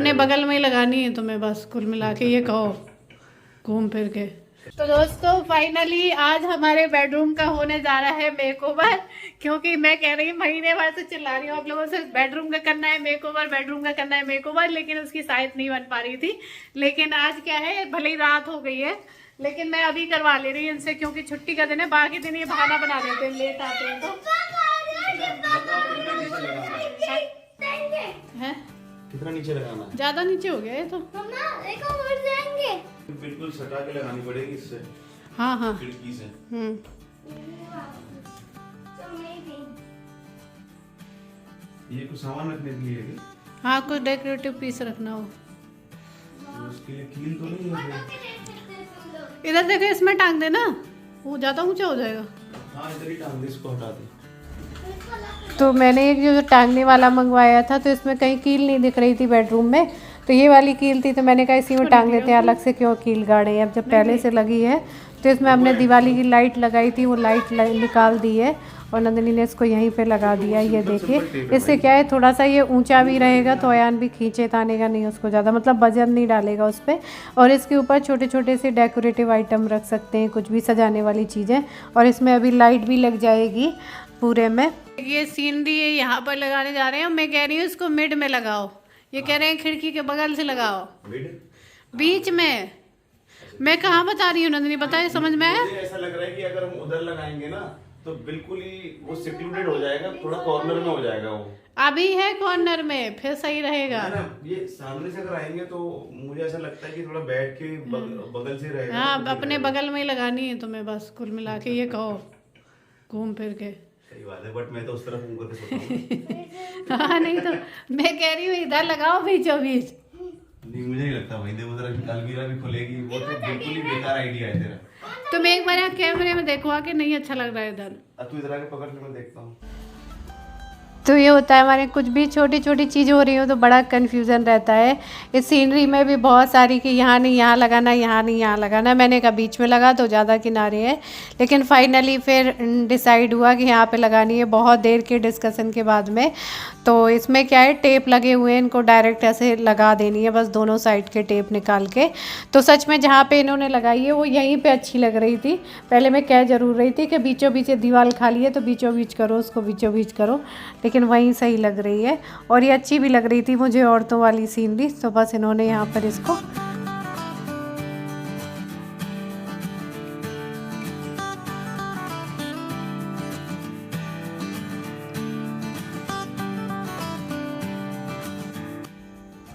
अपने बगल में ही लगानी है तुम्हें, बस कुल मिला के ये कहो घूम फिर के। तो दोस्तों फाइनली आज हमारे बेडरूम का होने जा रहा है मेकओवर, क्योंकि मैं कह रही हूँ महीने भर से चिल्ला रही हूँ आप लोगों से बेडरूम का करना है मेकओवर, बेडरूम का करना है मेकओवर, लेकिन उसकी शायद नहीं बन पा रही थी। लेकिन आज क्या है, भले ही रात हो गई है लेकिन मैं अभी करवा ले रही हूँ इनसे, क्योंकि छुट्टी का दिन है। बाकी दिन ये बहाना बना देते हैं लेट आते हैं तो है। कितना नीचे लगाना है? ज्यादा नीचे हो गया ये तो। बिल्कुल सटा के लगानी पड़ेगी इससे। हाँ हाँ खिड़की से। ये कुछ सामान रखने के लिए है क्या? हाँ कुछ डेकोरेटिव पीस रखना हो तो उसके लिए कील तो नहीं है? इधर देखो, इसमें टांग देना, वो ज्यादा ऊंचा हो जाएगा। हाँ इधर ही टांग दे, इसको हटा दे। तो मैंने एक जो टांगने वाला मंगवाया था तो इसमें कहीं कील नहीं दिख रही थी बेडरूम में, तो ये वाली कील थी तो मैंने कहा इसी में टांग देते हैं, अलग से क्यों कील गाड़े। अब जब पहले से लगी है तो इसमें हमने दिवाली की लाइट लगाई थी, वो लाइट निकाल दी है और नंदिनी ने इसको यहीं पे लगा दिया। ये देखिए, इससे क्या है थोड़ा सा ये ऊंचा भी रहेगा तो अयान भी खींचे तानेगा नहीं उसको ज़्यादा, मतलब वजन नहीं डालेगा उस पर। और इसके ऊपर छोटे छोटे से डेकोरेटिव आइटम रख सकते हैं, कुछ भी सजाने वाली चीज़ें। और इसमें अभी लाइट भी लग जाएगी पूरे में। ये सीनरी है यहाँ पर लगाने जा रहे हैं, मैं कह रही हूँ इसको मिड में लगाओ, ये कह रहे हैं खिड़की के बगल से लगाओ, बीच में। मैं कहाँ बता रही हूँ नंदिनी, बताए समझ में आया? ऐसा लग रहा है कि अगर हम उधर लगाएंगे ना तो बिल्कुल ही वो सिक्लूडेड हो जाएगा, थोड़ा कॉर्नर में हो जाएगा वो। अभी है कॉर्नर में, फिर सही रहेगा ना। ये सामने से अगर आएंगे तो मुझे ऐसा लगता है कि थोड़ा बैठ के बगल से रहेगा। हाँ अपने बगल में ही लगानी है तुम्हें, बस कुल मिला के ये कहो घूम फिर के। सही बात है, बट मैं तो उस तरफ मुंह करके सोता हूँ। हाँ नहीं तो मैं कह रही हूँ इधर लगाओ बीचों बीच। नहीं मुझे नहीं लगता भाई, देखो जरा अलमीरा भी खुलेगी, वो तो बिल्कुल ही बेकार आइडिया है तेरा। तुम एक बार यहाँ कैमरे में देखो आके, नहीं अच्छा लग रहा है इधर। अब तू इधर आके पकड़ के मैं देखता हूँ। तो ये होता है हमारे, कुछ भी छोटी छोटी चीज़ हो रही हो तो बड़ा कन्फ्यूज़न रहता है। इस सीनरी में भी बहुत सारी कि यहाँ नहीं यहाँ लगाना, यहाँ नहीं यहाँ लगाना। मैंने कहा बीच में लगा तो ज़्यादा किनारे है, लेकिन फाइनली फिर डिसाइड हुआ कि यहाँ पे लगानी है, बहुत देर के डिस्कशन के बाद में। तो इसमें क्या है, टेप लगे हुए हैं, इनको डायरेक्ट ऐसे लगा देनी है बस, दोनों साइड के टेप निकाल के। तो सच में जहाँ पे इन्होंने लगाई है वो यहीं पे अच्छी लग रही थी। पहले मैं कह जरूर रही थी कि बीचों बीच दीवार खाली है तो बीचों बीच करो, उसको बीचों बीच करो, लेकिन वहीं सही लग रही है। और ये अच्छी भी लग रही थी मुझे औरतों वाली सीनरी, तो बस इन्होंने यहाँ पर इसको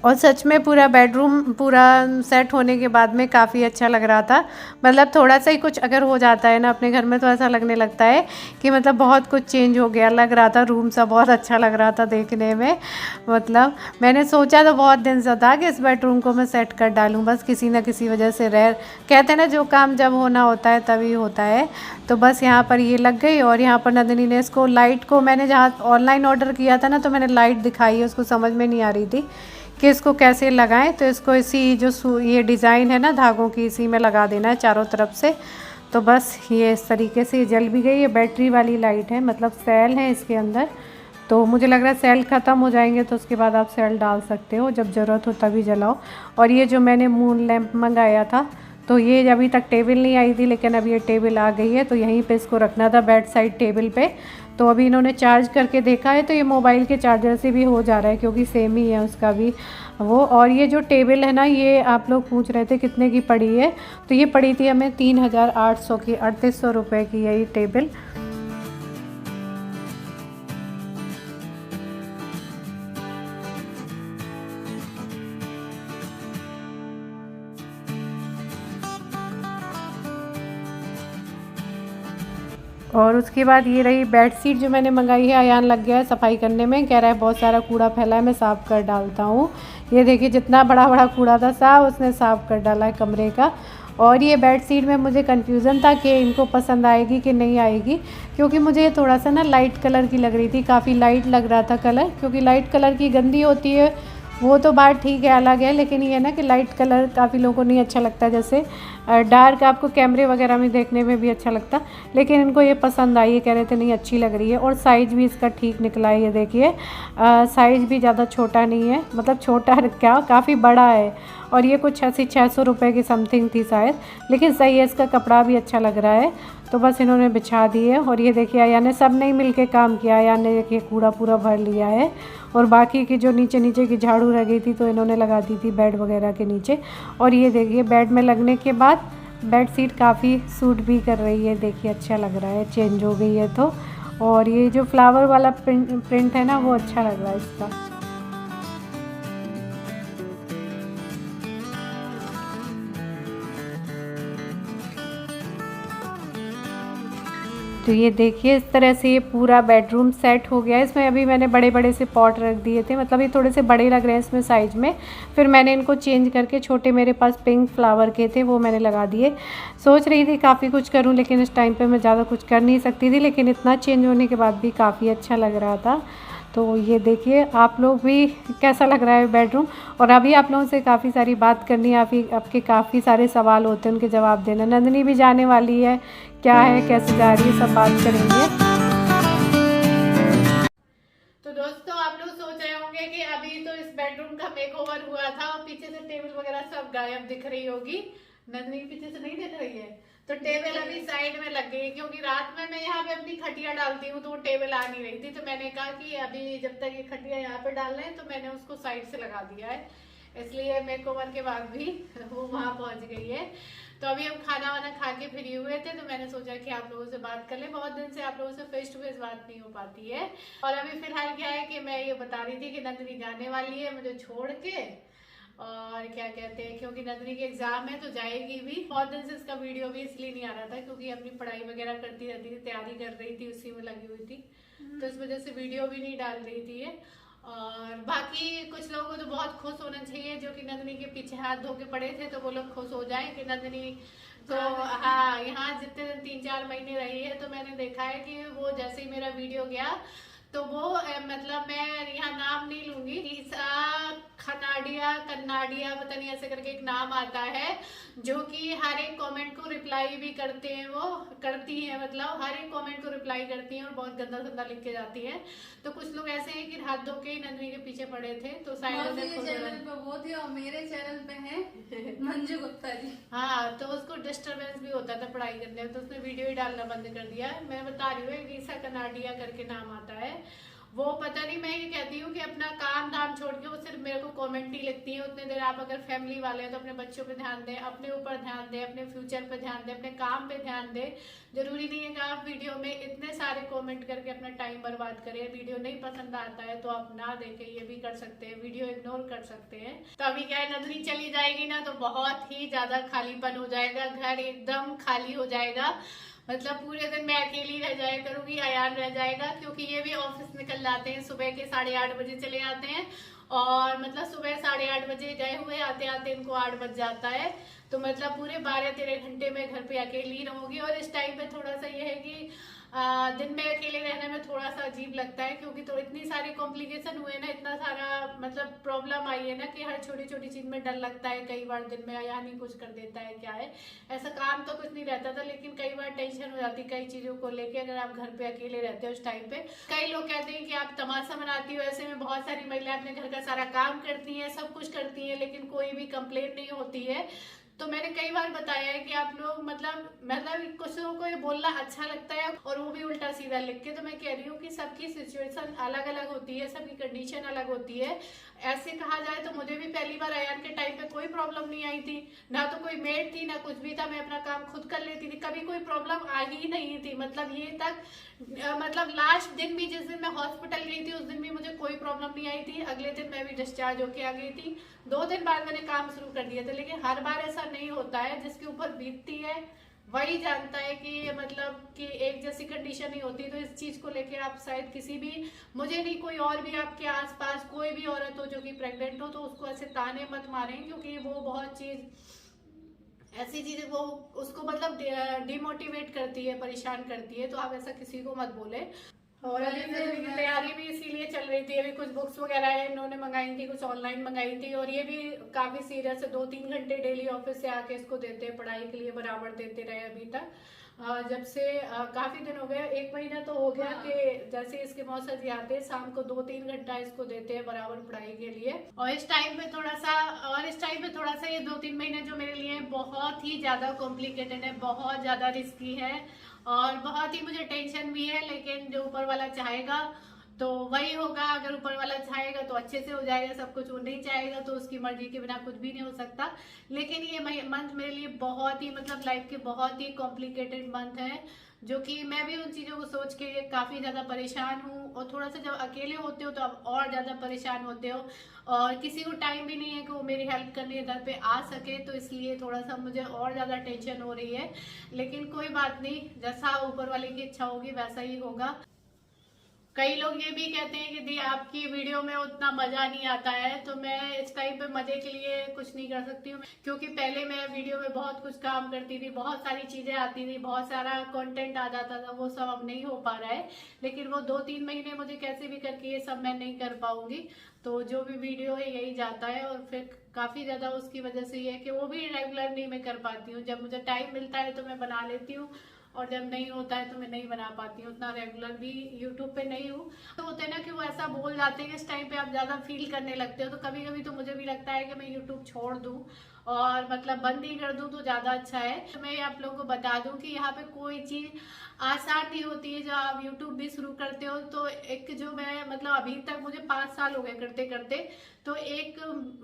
और सच में पूरा बेडरूम पूरा सेट होने के बाद में काफ़ी अच्छा लग रहा था। मतलब थोड़ा सा ही कुछ अगर हो जाता है ना अपने घर में तो ऐसा लगने लगता है कि मतलब बहुत कुछ चेंज हो गया, लग रहा था रूम सा बहुत अच्छा लग रहा था देखने में। मतलब मैंने सोचा तो बहुत दिन से था कि इस बेडरूम को मैं सेट कर डालूँ, बस किसी ना किसी वजह से कहते हैं ना जो काम जब होना होता है तभी होता है। तो बस यहाँ पर ये लग गई। और यहाँ पर नंदिनी ने इसको लाइट को, मैंने जहाँ ऑनलाइन ऑर्डर किया था ना तो मैंने लाइट दिखाई है, उसको समझ में नहीं आ रही थी कि इसको कैसे लगाएं। तो इसको इसी जो ये डिज़ाइन है ना धागों की, इसी में लगा देना है चारों तरफ से। तो बस ये इस तरीके से जल भी गई। ये बैटरी वाली लाइट है, मतलब सेल है इसके अंदर। तो मुझे लग रहा है सेल ख़त्म हो जाएंगे तो उसके बाद आप सेल डाल सकते हो, जब ज़रूरत हो तभी जलाओ। और ये जो मैंने मून लैंप मंगाया था तो ये अभी तक टेबल नहीं आई थी, लेकिन अब ये टेबल आ गई है। तो यहीं पे इसको रखना था बेड साइड टेबल पे। तो अभी इन्होंने चार्ज करके देखा है तो ये मोबाइल के चार्जर से भी हो जा रहा है, क्योंकि सेम ही है उसका भी वो। और ये जो टेबल है ना, ये आप लोग पूछ रहे थे कितने की पड़ी है, तो ये पड़ी थी हमें 3800 की, 3800 रुपये की है ये टेबल। और उसके बाद ये रही बेड शीट जो मैंने मंगाई है। अयान लग गया है सफाई करने में, कह रहा है बहुत सारा कूड़ा फैला है मैं साफ़ कर डालता हूँ। ये देखिए जितना बड़ा बड़ा कूड़ा था साफ उसने साफ़ कर डाला है कमरे का। और ये बेड शीट में मुझे कन्फ्यूज़न था कि इनको पसंद आएगी कि नहीं आएगी, क्योंकि मुझे थोड़ा सा ना लाइट कलर की लग रही थी, काफ़ी लाइट लग रहा था कलर, क्योंकि लाइट कलर की गंदी होती है वो तो बात ठीक है, अलग है, लेकिन ये है ना कि लाइट कलर काफ़ी लोगों को नहीं अच्छा लगता, जैसे डार्क आपको कैमरे वगैरह में देखने में भी अच्छा लगता, लेकिन इनको ये पसंद आई है, कह रहे थे नहीं अच्छी लग रही है। और साइज़ भी इसका ठीक निकला है, ये देखिए साइज़ भी ज़्यादा छोटा नहीं है, मतलब छोटा क्या काफ़ी बड़ा है। और ये कुछ 600 रुपये की समथिंग थी शायद, लेकिन सही है, इसका कपड़ा भी अच्छा लग रहा है। तो बस इन्होंने बिछा दी है। और ये देखिए आया ने सब ने मिल के काम किया, आया ने देखिए कूड़ा पूरा भर लिया है, और बाकी की जो नीचे नीचे की झाड़ू रह गई थी तो इन्होंने लगा दी थी बेड वगैरह के नीचे। और ये देखिए बेड में लगने के बाद बेड शीट काफ़ी सूट भी कर रही है, देखिए अच्छा लग रहा है, चेंज हो गई है तो। और ये जो फ्लावर वाला प्रिंट है ना वो अच्छा लग रहा है इसका। तो ये देखिए इस तरह से ये पूरा बेडरूम सेट हो गया है। इसमें अभी मैंने बड़े बड़े से पॉट रख दिए थे, मतलब ये थोड़े से बड़े लग रहे हैं इसमें साइज़ में, फिर मैंने इनको चेंज करके छोटे मेरे पास पिंक फ्लावर के थे वो मैंने लगा दिए। सोच रही थी काफ़ी कुछ करूं, लेकिन इस टाइम पे मैं ज़्यादा कुछ कर नहीं सकती थी, लेकिन इतना चेंज होने के बाद भी काफ़ी अच्छा लग रहा था। तो ये देखिए आप लोग भी कैसा लग रहा है बेडरूम। और अभी आप लोगों से काफ़ी सारी बात करनी है, आपके काफ़ी सारे सवाल होते हैं, उनके जवाब देना। नंदिनी भी जाने वाली है, क्या है कैसे जा रही है सब बात करेंगे। तो दोस्तों आप लोग सोच रहे होंगे कि अभी तो इस बेडरूम का मेकओवर हुआ था और पीछे से टेबल वगैरह सब गायब दिख रही होगी। नंदिनी पीछे से नहीं दिख रही है, तो टेबल अभी साइड में लग गई, क्योंकि रात में मैं यहाँ पे अपनी खटिया डालती हूँ तो वो टेबल आ नहीं रही थी, तो मैंने कहा कि अभी जब तक ये खटिया यहाँ पे डाल रहे हैं तो मैंने उसको साइड से लगा दिया है, इसलिए मेकओवर के बाद भी वो वहाँ पहुँच गई है। तो अभी हम खाना वाना खा के फ्री हुए थे, तो मैंने सोचा कि आप लोगों से बात कर ले, बहुत दिन से आप लोगों से फेस टू फेस बात नहीं हो पाती है। और अभी फिलहाल क्या है कि मैं ये बता रही थी कि नंदिनी जाने वाली है मुझे छोड़ के, और क्या कहते हैं क्योंकि नंदिनी के एग्जाम है तो जाएगी भी। बहुत दिन से इसका वीडियो भी इसलिए नहीं आ रहा था क्योंकि अपनी पढ़ाई वगैरह करती रहती थी, तैयारी कर रही थी, उसी में लगी हुई थी, तो इस वजह से वीडियो भी नहीं डाल रही थी ये। और बाकी कुछ लोगों को तो बहुत खुश होना चाहिए जो कि नंदिनी के पीछे हाथ धो के पड़े थे, तो वो लोग खुश हो जाए कि नंदिनी तो हाँ यहाँ जितने दिन 3-4 महीने रही है, तो मैंने देखा है कि वो जैसे ही मेरा वीडियो गया तो वो मतलब मैं यहाँ नाम नहीं लूंगी, कन्नाडिया पता नहीं ऐसे करके एक नाम आता है, जो कि हर एक कमेंट को रिप्लाई भी करते हैं, वो करती है, मतलब हर एक कमेंट को रिप्लाई करती हैं और बहुत गंदा गंदा लिख के जाती है। तो कुछ लोग ऐसे हैं कि हाथ धो के ही नंदिनी के पीछे पड़े थे, तो चैनल पे वो थी और मेरे चैनल पे है मंजू गुप्ता जी। हाँ, तो उसको डिस्टरबेंस भी होता था पढ़ाई करने में, तो उसने वीडियो ही डालना बंद कर दिया। मैं बता रही हूँ ईसा कनाडिया करके नाम आता है, वो पता नहीं, मैं ये कहती हूँ कि अपना काम धाम छोड़ के वो सिर्फ मेरे को कमेंट ही लिखती है। उतने देर आप अगर फैमिली वाले हैं तो अपने बच्चों पे ध्यान दें, अपने ऊपर ध्यान दें, अपने फ्यूचर पे ध्यान दें, अपने काम पे ध्यान दें। जरूरी नहीं है कि आप वीडियो में इतने सारे कमेंट करके अपना टाइम बर्बाद करें। वीडियो नहीं पसंद आता है तो आप ना देखें, ये भी कर सकते हैं, वीडियो इग्नोर कर सकते हैं। तो अभी क्या है, नंदिनी चली जाएगी ना तो बहुत ही ज्यादा खालीपन हो जाएगा, घर एकदम खाली हो जाएगा, मतलब पूरे दिन मैं अकेली रह जाया करूंगी, अयान रह जाएगा, क्योंकि ये भी ऑफिस निकल जाते हैं, सुबह के 8:30 बजे चले आते हैं, और मतलब सुबह 8:30 बजे गए हुए आते आते इनको 8 बज जाता है, तो मतलब पूरे 12-13 घंटे में घर पे अकेली रहूंगी। और इस टाइम पे थोड़ा सा ये है कि दिन में अकेले रहने में थोड़ा सा अजीब लगता है, क्योंकि तो इतनी सारी कॉम्प्लिकेशन हुए ना, इतना सारा मतलब प्रॉब्लम आई है ना कि हर छोटी छोटी चीज में डर लगता है। कई बार दिन में या नहीं कुछ कर देता है, क्या है, ऐसा काम तो कुछ नहीं रहता था, लेकिन कई बार टेंशन हो जाती कई चीजों को लेके अगर आप घर पे अकेले रहते हो उस टाइम पे। कई लोग कहते हैं कि आप तमाशा बनाती हो, ऐसे में बहुत सारी महिलाएं अपने घर का सारा काम करती हैं, सब कुछ करती हैं, लेकिन कोई भी कंप्लेंट नहीं होती है। तो मैंने कई बार बताया है कि आप लोग मतलब कुछ लोगों को ये बोलना अच्छा लगता है और वो भी उल्टा सीधा लिख के, तो मैं कह रही हूँ कि सबकी सिचुएशन अलग अलग होती है, सबकी कंडीशन अलग होती है। ऐसे कहा जाए तो मुझे भी पहली बार अयान के टाइम पे कोई प्रॉब्लम नहीं आई थी, ना तो कोई मेड थी ना कुछ भी था, मैं अपना काम खुद कर लेती थी, कभी कोई प्रॉब्लम आ ही नहीं थी। मतलब ये तक मतलब लास्ट दिन भी जिस दिन मैं हॉस्पिटल गई थी उस दिन भी मुझे कोई प्रॉब्लम नहीं आई थी, अगले दिन मैं भी डिस्चार्ज होके आ गई थी, 2 दिन बाद मैंने काम शुरू कर दिया था। लेकिन हर बार ऐसा नहीं होता है, जिसके ऊपर बीतती है वही जानता है कि मतलब कि एक जैसी कंडीशन नहीं होती। तो इस चीज को लेके आप शायद किसी भी, मुझे नहीं कोई और भी आपके आसपास कोई भी औरत हो जो कि प्रेग्नेंट हो, तो उसको ऐसे ताने मत मारें, क्योंकि वो बहुत चीज ऐसी चीजें वो उसको मतलब डिमोटिवेट करती है, परेशान करती है, तो आप ऐसा किसी को मत बोले। और अभी फिल्म की तैयारी भी इसीलिए चल रही थी। अभी कुछ बुक्स वगैरह इन्होंने मंगाई थी, कुछ ऑनलाइन मंगाई थी, और ये भी काफी सीरियस है। 2-3 घंटे डेली ऑफिस से आके इसको देते हैं पढ़ाई के लिए, बराबर देते रहे अभी तक। जब से काफी दिन हो गए, 1 महीना तो हो गया कि जैसे इसके मौसा जी आते हैं शाम को 2-3 घंटा इसको देते हैं बराबर पढ़ाई के लिए। और इस टाइम पे थोड़ा सा ये 2-3 महीने जो मेरे लिए बहुत ही ज्यादा कॉम्प्लिकेटेड है, बहुत ज्यादा रिस्की है, और बहुत ही मुझे टेंशन भी है। लेकिन जो ऊपर वाला चाहेगा तो वही होगा। अगर ऊपर वाला चाहेगा तो अच्छे से हो जाएगा सब कुछ, वो नहीं चाहेगा तो उसकी मर्जी के बिना कुछ भी नहीं हो सकता। लेकिन ये मंथ मेरे लिए बहुत ही मतलब लाइफ के बहुत ही कॉम्प्लिकेटेड मंथ है, जो कि मैं भी उन चीज़ों को सोच के काफ़ी ज़्यादा परेशान हूँ। और थोड़ा सा जब अकेले होते हो तो आप और ज़्यादा परेशान होते हो, और किसी को टाइम भी नहीं है कि वो मेरी हेल्प करने इधर पे आ सके, तो इसलिए थोड़ा सा मुझे और ज़्यादा टेंशन हो रही है। लेकिन कोई बात नहीं, जैसा ऊपर वाले की इच्छा होगी वैसा ही होगा। कई लोग ये भी कहते हैं कि दी आपकी वीडियो में उतना मजा नहीं आता है, तो मैं इस टाइम पे मजे के लिए कुछ नहीं कर सकती हूँ, क्योंकि पहले मैं वीडियो में बहुत कुछ काम करती थी, बहुत सारी चीजें आती थी, बहुत सारा कंटेंट आ जाता था, वो सब अब नहीं हो पा रहा है। लेकिन वो 2-3 महीने मुझे कैसे भी करके ये सब मैं नहीं कर पाऊंगी, तो जो भी वीडियो है यही जाता है। और फिर काफी ज्यादा उसकी वजह से ये है कि वो भी रेगुलर नहीं मैं कर पाती हूँ। जब मुझे टाइम मिलता है तो मैं बना लेती हूँ, और जब नहीं होता है तो मैं नहीं बना पाती हूँ। उतना रेगुलर भी यूट्यूब पे नहीं हूँ। तो होते हैं ना कि वो ऐसा बोल जाते हैं कि इस टाइम पे आप ज्यादा फील करने लगते हो, तो कभी कभी तो मुझे भी लगता है कि मैं यूट्यूब छोड़ दूँ और मतलब बंद ही कर दूं तो ज्यादा अच्छा है। तो मैं आप लोगों को बता दूं कि यहाँ पे कोई चीज आसान नहीं होती है। जब आप यूट्यूब भी शुरू करते हो तो एक जो मैं मतलब अभी तक मुझे 5 साल हो गए करते करते, तो एक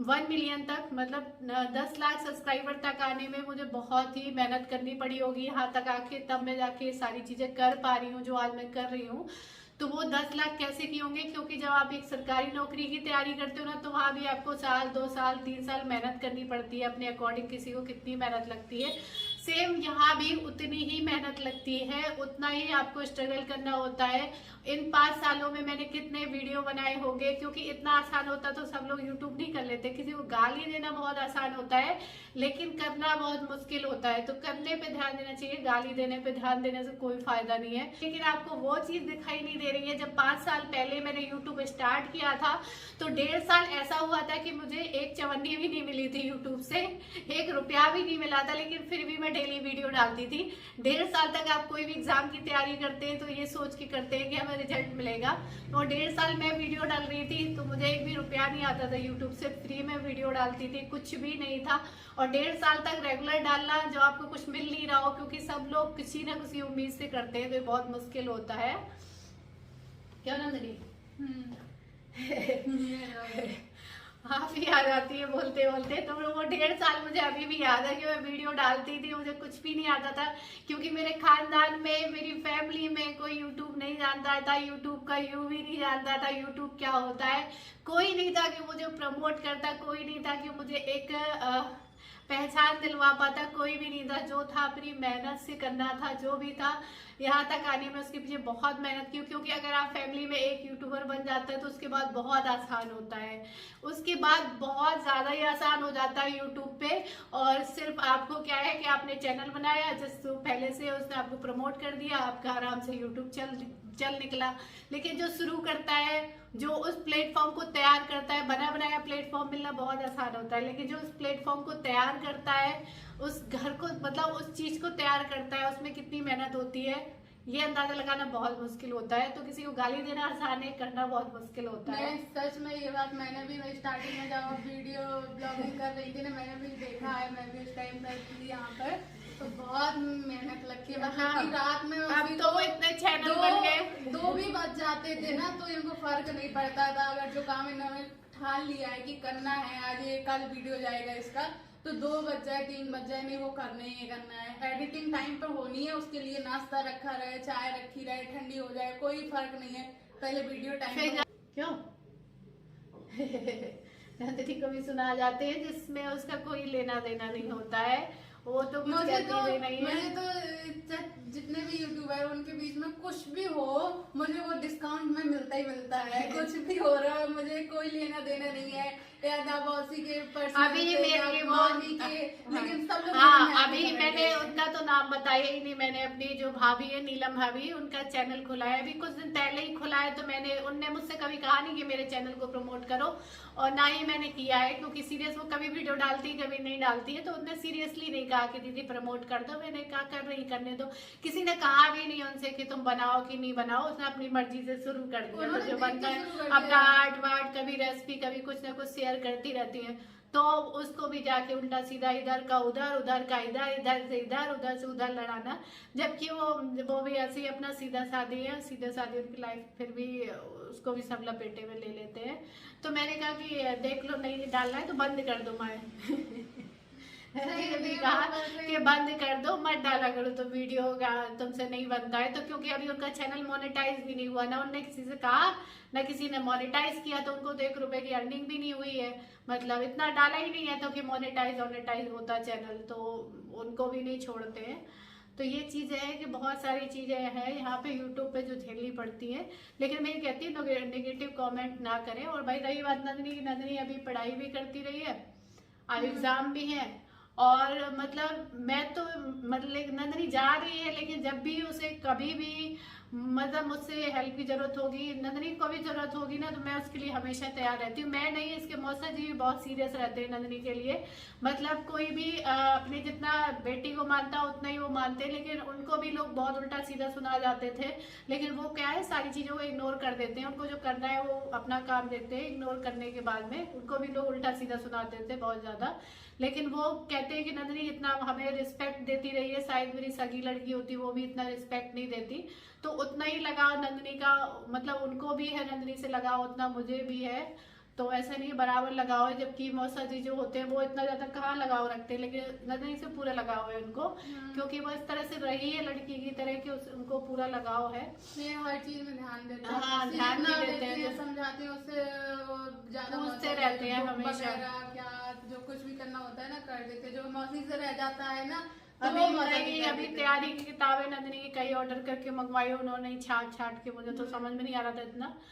1 मिलियन तक मतलब 10 लाख सब्सक्राइबर तक आने में मुझे बहुत ही मेहनत करनी पड़ी होगी यहाँ तक आके, तब मैं जाके ये सारी चीजें कर पा रही हूँ जो आज मैं कर रही हूँ। तो वो 10 लाख कैसे किए होंगे, क्योंकि जब आप एक सरकारी नौकरी की तैयारी करते हो ना, तो वहां भी आपको 1 साल 2 साल 3 साल मेहनत करनी पड़ती है अपने अकॉर्डिंग। किसी को कितनी मेहनत लगती है, सेम यहाँ भी उतनी ही मेहनत लगती है, उतना ही आपको स्ट्रगल करना होता है। इन 5 सालों में मैंने कितने वीडियो बनाए होंगे, क्योंकि इतना आसान होता तो सब लोग यूट्यूब नहीं कर लेते। किसी को गाली देना बहुत आसान होता है, लेकिन करना बहुत मुश्किल होता है। तो करने पे ध्यान देना चाहिए, गाली देने पे ध्यान देने से कोई फायदा नहीं है। लेकिन आपको वो चीज दिखाई नहीं दे रही है। जब 5 साल पहले मैंने यूट्यूब स्टार्ट किया था, तो 1.5 साल ऐसा हुआ था कि मुझे एक चवन्नी भी नहीं मिली थी यूट्यूब से, 1 रुपया भी नहीं मिला था, लेकिन फिर भी मैं डेली वीडियो डालती थी। 1.5 साल तक आप कोई भी एग्जाम की तैयारी करते हैं तो ये सोच के करते हैं कि हमें रिजल्ट मिलेगा। और 1.5 साल मैं वीडियो डाल रही थी तो मुझे 1 भी रुपया नहीं आता था यूट्यूब से, फ्री में वीडियो डालती थी, कुछ भी नहीं था। और 1.5 साल तक रेगुलर डालना, जो आपको कुछ मिल नहीं रहा हो, क्योंकि सब लोग किसी न किसी उम्मीद से करते हैं, तो बहुत मुश्किल होता है। क्यों नंदनी? हाँ भी याद आती है बोलते बोलते। तो वो 1.5 साल मुझे अभी भी याद है कि मैं वीडियो डालती थी, मुझे कुछ भी नहीं आता था, क्योंकि मेरे खानदान में मेरी फैमिली में कोई यूट्यूब नहीं जानता था, यूट्यूब का यू भी नहीं जानता था, यूट्यूब क्या होता है। कोई नहीं था कि मुझे प्रमोट करता, कोई नहीं था कि मुझे एक पहचान दिलवा पाता, कोई भी नहीं था। जो था अपनी मेहनत से करना था, जो भी था यहाँ तक आने में उसके पीछे बहुत मेहनत की, क्योंकि अगर आप फैमिली में एक यूट्यूबर बन जाता है तो उसके बाद बहुत आसान होता है, उसके बाद बहुत ज़्यादा ही आसान हो जाता है यूट्यूब पे। और सिर्फ आपको क्या है कि आपने चैनल बनाया, जिसको पहले से उसने आपको प्रमोट कर दिया, आपका आराम से यूट्यूब चल निकला। लेकिन जो शुरू करता है, जो उस प्लेटफॉर्म को तैयार करता है, बना बनाया प्लेटफॉर्म मिलना बहुत आसान होता है, लेकिन जो उस प्लेटफॉर्म को तैयार करता है, उस घर को मतलब उस चीज को तैयार करता है, उसमें कितनी मेहनत होती है ये अंदाजा लगाना बहुत मुश्किल होता है। तो किसी को गाली देना आसान है, करना बहुत मुश्किल होता है। सच में ये बात मैंने भी स्टार्टिंग में जब वीडियो ब्लॉगिंग कर रही थी ना, मैंने भी देखा है, मैं भी उस टाइम करती थी यहाँ पर, तो बहुत मेहनत लगती है। मतलब कि रात में अब तो वो इतने चैनल बन गए, 2 भी बज जाते थे ना, तो इनको फर्क नहीं पड़ता था। अगर जो काम इन्होंने ठान लिया है कि करना है, आज ये कल वीडियो जाएगा इसका, तो 2 बज जाए 3 बज जाए, नहीं वो करना ही करना है। एडिटिंग टाइम पर होनी है, उसके लिए नाश्ता रखा रहे, चाय रखी रहे, ठंडी हो जाए, कोई फर्क नहीं है, पहले वीडियो टाइम। क्यों नंदिनी को भी सुना जाते हैं जिसमें उसका कोई लेना देना नहीं होता है, वो तो मुझे तो जितने भी यूट्यूबर उनके बीच में कुछ भी हो, मुझे वो डिस्काउंट में मिलता ही मिलता है। कुछ भी हो रहा है, मुझे कोई लेना देना नहीं है, या दाबौसी के अभी मेरे के, लेकिन सब लोग हाँ, अभी मैंने उनका तो नाम नाम बताया ही नहीं मैंने। अपनी जो भाभी है नीलम भाभी, उनका चैनल खुला है, अभी कुछ दिन पहले ही खुला है। तो उनने मुझसे कभी कहा नहीं कि मेरे चैनल को प्रमोट करो, और ना ही मैंने किया है, क्योंकि सीरियस वो कभी वीडियो डालती कभी नहीं डालती है। तो उनने सीरियसली नहीं कहा कि दीदी प्रमोट कर दो। मैंने कहा कर रही, करने दो। किसी ने कहा भी नहीं उनसे कि तुम बनाओ कि नहीं बनाओ, उसने अपनी मर्जी से शुरू कर दिया। तो जो बनता है अपना आर्ट वार्ट, कभी रेसिपी, कभी कुछ ना कुछ शेयर करती रहती है। तो उसको भी जाके उल्टा सीधा इधर का उधर, उधर का इधर, इधर से इधर, उधर से उधर लड़ाना। जबकि वो भी ऐसे ही अपना सीधा साधी है, सीधा साधी उनकी लाइफ, फिर भी उसको भी सब लपेटे में ले लेते हैं। तो मैंने कहा कि देख लो, नहीं डालना है तो बंद कर दो माए। ये भी कहा कि बंद कर दो, मत डाला करो तो वीडियो का तुमसे नहीं बनता है। तो क्योंकि अभी उनका चैनल मोनेटाइज भी नहीं हुआ ना, उनने किसी से कहा ना किसी ने मोनेटाइज किया, तो उनको तो 1 रुपए की अर्निंग भी नहीं हुई है। मतलब इतना डाला ही नहीं है तो कि मोनेटाइज होता चैनल, तो उनको भी नहीं छोड़ते हैं। तो ये चीज़ें हैं कि बहुत सारी चीज़ें हैं यहाँ पे यूट्यूब पे जो झेलनी पड़ती है। लेकिन मैं ये कहती हूँ नेगेटिव कमेंट ना करें। और भाई रही बात नंदनी की, नंदनी अभी पढ़ाई भी करती रही है, अब एग्जाम भी है। और मतलब मैं तो मतलब नंदनी जा रही है, लेकिन जब भी उसे कभी भी मतलब मुझसे हेल्प की जरूरत होगी, नंदनी को भी जरूरत होगी ना, तो मैं उसके लिए हमेशा तैयार रहती हूँ। मैं नहीं, इसके मौसा जी भी बहुत सीरियस रहते हैं नंदनी के लिए। मतलब कोई भी अपने जितना बेटी को मानता उतना ही वो मानते हैं, लेकिन उनको भी लोग बहुत उल्टा सीधा सुना जाते थे। लेकिन वो क्या है, सारी चीज़ों को इग्नोर कर देते हैं। उनको जो करना है वो अपना काम देते हैं, इग्नोर करने के बाद में उनको भी लोग उल्टा सीधा सुनाते थे बहुत ज़्यादा। लेकिन वो कहते हैं कि नंदनी इतना हमें रिस्पेक्ट देती रही है, शायद मेरी सगी लड़की होती वो भी इतना रिस्पेक्ट नहीं देती। तो उतना ही लगाव नंदनी का, मतलब उनको भी है नंदनी से लगाव, उतना मुझे भी है। तो ऐसा नहीं बराबर लगाव है। जबकि मौसा जी जो होते हैं वो इतना ज्यादा कहाँ लगाव रखते हैं, लेकिन नंदनी से पूरा लगाव है उनको, क्योंकि वो इस तरह से रही है लड़की की तरह कि उनको पूरा लगाव है। ये हर चीज में ध्यान देते हैं। हाँ, ध्यान भी देते हैं, समझाते हैं, उससे ज्यादा पूछते रहते हैं हमेशा। क्या जो कुछ भी करना होता है ना कर देते। जो मौसी से रह जाता है ना, तो अभी तैयारी की किताबें नंदनी की कई ऑर्डर करके मंगवाई उन्होंने, छाट छाट के, मुझे तो समझ में नहीं आ रहा था इतना।